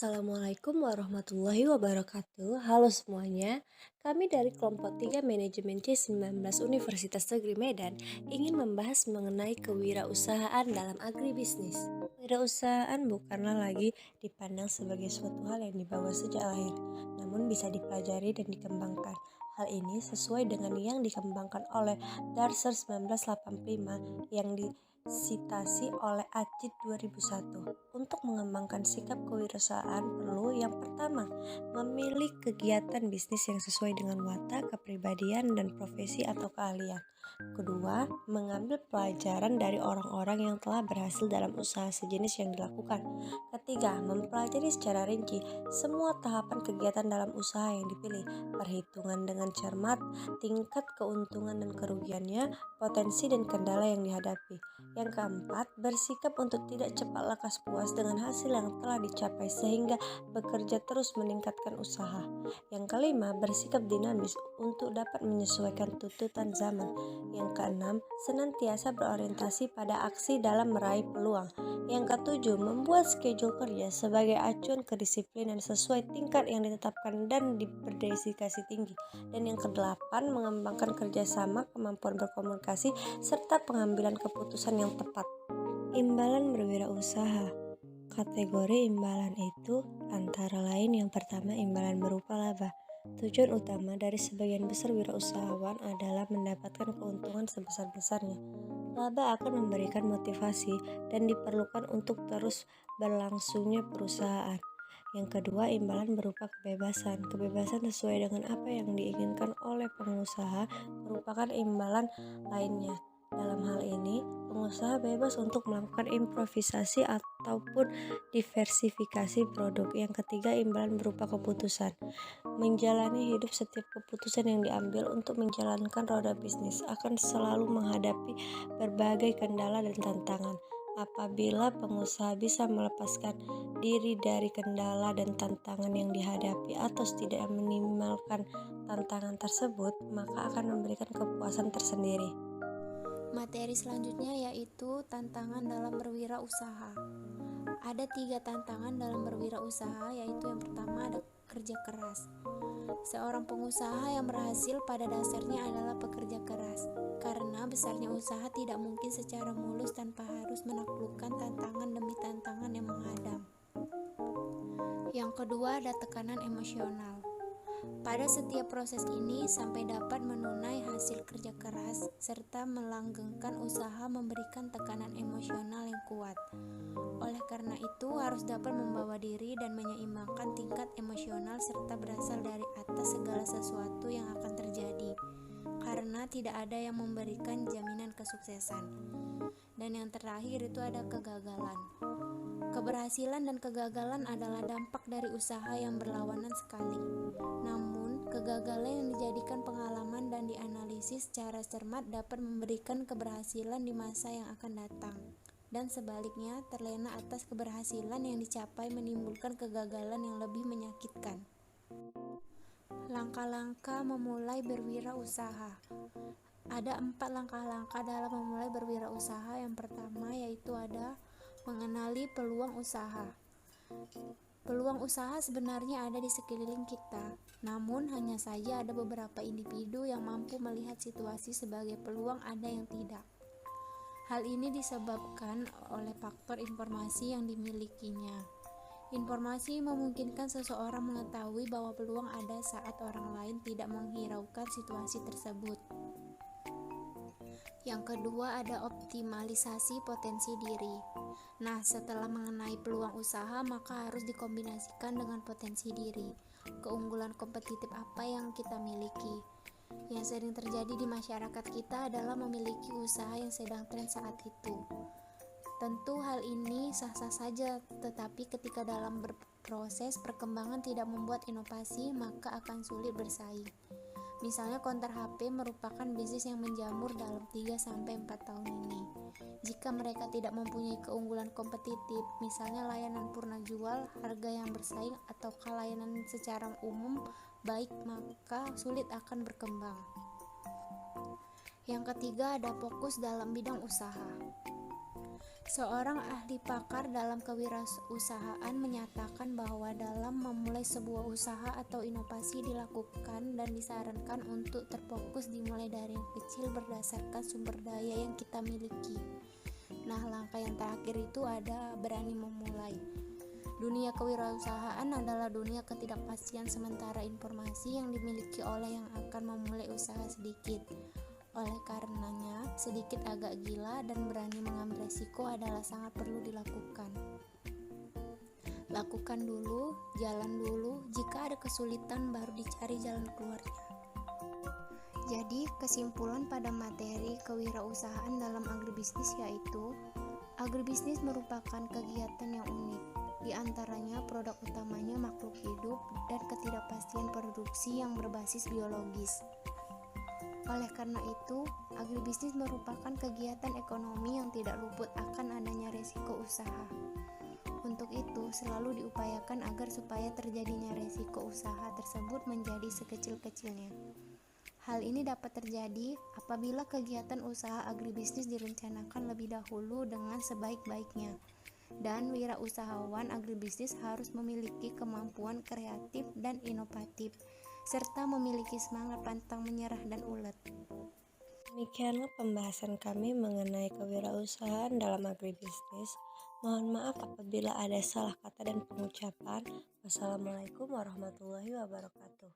Assalamualaikum warahmatullahi wabarakatuh. Halo semuanya, kami dari kelompok 3 Manajemen C19 Universitas Negeri Medan ingin membahas mengenai kewirausahaan dalam agribisnis. Kewirausahaan bukanlah lagi dipandang sebagai suatu hal yang dibawa sejak lahir, namun bisa dipelajari dan dikembangkan. Hal ini sesuai dengan yang dikembangkan oleh Darser 1985 yang disitasi oleh ACID 2001. Untuk mengembangkan sikap kewirausahaan perlu yang pertama, memilih kegiatan bisnis yang sesuai dengan watak, kepribadian, dan profesi atau keahlian. Kedua, mengambil pelajaran dari orang-orang yang telah berhasil dalam usaha sejenis yang dilakukan. Ketiga, mempelajari secara rinci semua tahapan kegiatan dalam usaha yang dipilih, perhitungan dengan cermat, tingkat keuntungan dan kerugiannya, potensi dan kendala yang dihadapi. Yang keempat, bersikap untuk tidak cepat lekas puas dengan hasil yang telah dicapai sehingga bekerja terus meningkatkan usaha. Yang kelima, bersikap dinamis untuk dapat menyesuaikan tuntutan zaman. Yang keenam, senantiasa berorientasi pada aksi dalam meraih peluang. Yang ketujuh, membuat schedule kerja sebagai acuan kedisiplinan sesuai tingkat yang ditetapkan dan berdedikasi tinggi. Dan yang kedelapan, mengembangkan kerjasama, kemampuan berkomunikasi, serta pengambilan keputusan yang tepat. Imbalan berwirausaha. Kategori imbalan itu antara lain yang pertama, imbalan berupa laba. Tujuan utama dari sebagian besar wirausahawan adalah mendapatkan keuntungan sebesar-besarnya. Laba akan memberikan motivasi dan diperlukan untuk terus berlangsungnya perusahaan. Yang kedua, imbalan berupa kebebasan. Kebebasan sesuai dengan apa yang diinginkan oleh pengusaha merupakan imbalan lainnya. Dalam hal ini, pengusaha bebas untuk melakukan improvisasi ataupun diversifikasi produk. Yang ketiga, imbalan berupa keputusan. Menjalani hidup, setiap keputusan yang diambil untuk menjalankan roda bisnis akan selalu menghadapi berbagai kendala dan tantangan. Apabila pengusaha bisa melepaskan diri dari kendala dan tantangan yang dihadapi atau tidak meminimalkan tantangan tersebut, maka akan memberikan kepuasan tersendiri. Materi selanjutnya yaitu tantangan dalam berwirausaha. Ada 3 tantangan dalam berwirausaha, yaitu yang pertama ada kerja keras. Seorang pengusaha yang berhasil pada dasarnya adalah pekerja keras, karena besarnya usaha tidak mungkin secara mulus tanpa harus menaklukkan tantangan demi tantangan yang menghadang. Yang kedua ada tekanan emosional. Pada setiap proses ini, sampai dapat menunai hasil kerja keras serta melanggengkan usaha memberikan tekanan emosional yang kuat. Oleh karena itu, harus dapat membawa diri dan menyeimbangkan tingkat emosional serta berasal dari atas segala sesuatu yang akan terjadi, karena tidak ada yang memberikan jaminan kesuksesan. Dan yang terakhir itu ada kegagalan. Keberhasilan dan kegagalan adalah dampak dari usaha yang berlawanan sekali. Namun, kegagalan yang dijadikan pengalaman dan dianalisis secara cermat dapat memberikan keberhasilan di masa yang akan datang. Dan sebaliknya, terlena atas keberhasilan yang dicapai menimbulkan kegagalan yang lebih menyakitkan. Langkah-langkah memulai berwirausaha. Ada 4 langkah-langkah dalam memulai berwirausaha. Yang pertama yaitu ada mengenali peluang usaha. Peluang usaha sebenarnya ada di sekeliling kita, namun hanya saja ada beberapa individu yang mampu melihat situasi sebagai peluang, ada yang tidak. Hal ini disebabkan oleh faktor informasi yang dimilikinya. Informasi memungkinkan seseorang mengetahui bahwa peluang ada saat orang lain tidak menghiraukan situasi tersebut. Yang kedua ada optimalisasi potensi diri. Nah, setelah mengenai peluang usaha, maka harus dikombinasikan dengan potensi diri. Keunggulan kompetitif apa yang kita miliki? Yang sering terjadi di masyarakat kita adalah memiliki usaha yang sedang tren saat itu. Tentu hal ini sah-sah saja, tetapi ketika dalam berproses perkembangan tidak membuat inovasi, maka akan sulit bersaing. Misalnya konter HP merupakan bisnis yang menjamur dalam 3-4 tahun ini. Jika mereka tidak mempunyai keunggulan kompetitif, misalnya layanan purna jual, harga yang bersaing, atau layanan secara umum baik, maka sulit akan berkembang. Yang ketiga ada fokus dalam bidang usaha. Seorang ahli pakar dalam kewirausahaan menyatakan bahwa dalam memulai sebuah usaha atau inovasi dilakukan dan disarankan untuk terfokus dimulai dari yang kecil berdasarkan sumber daya yang kita miliki. Nah, langkah yang terakhir itu ada berani memulai. Dunia kewirausahaan adalah dunia ketidakpastian sementara informasi yang dimiliki oleh yang akan memulai usaha sedikit. Oleh karenanya, sedikit agak gila dan berani mengambil resiko adalah sangat perlu dilakukan. Lakukan dulu, jalan dulu, jika ada kesulitan baru dicari jalan keluarnya. Jadi, kesimpulan pada materi kewirausahaan dalam agribisnis yaitu, agribisnis merupakan kegiatan yang unik. Di antaranya produk utamanya makhluk hidup dan ketidakpastian produksi yang berbasis biologis. Oleh karena itu, agribisnis merupakan kegiatan ekonomi yang tidak luput akan adanya resiko usaha. Untuk itu, selalu diupayakan agar supaya terjadinya resiko usaha tersebut menjadi sekecil-kecilnya. Hal ini dapat terjadi apabila kegiatan usaha agribisnis direncanakan lebih dahulu dengan sebaik-baiknya. Dan wirausahawan agribisnis harus memiliki kemampuan kreatif dan inovatif, serta memiliki semangat pantang menyerah dan ulet. Demikianlah pembahasan kami mengenai kewirausahaan dalam agribisnis. Mohon maaf apabila ada salah kata dan pengucapan. Wassalamualaikum warahmatullahi wabarakatuh.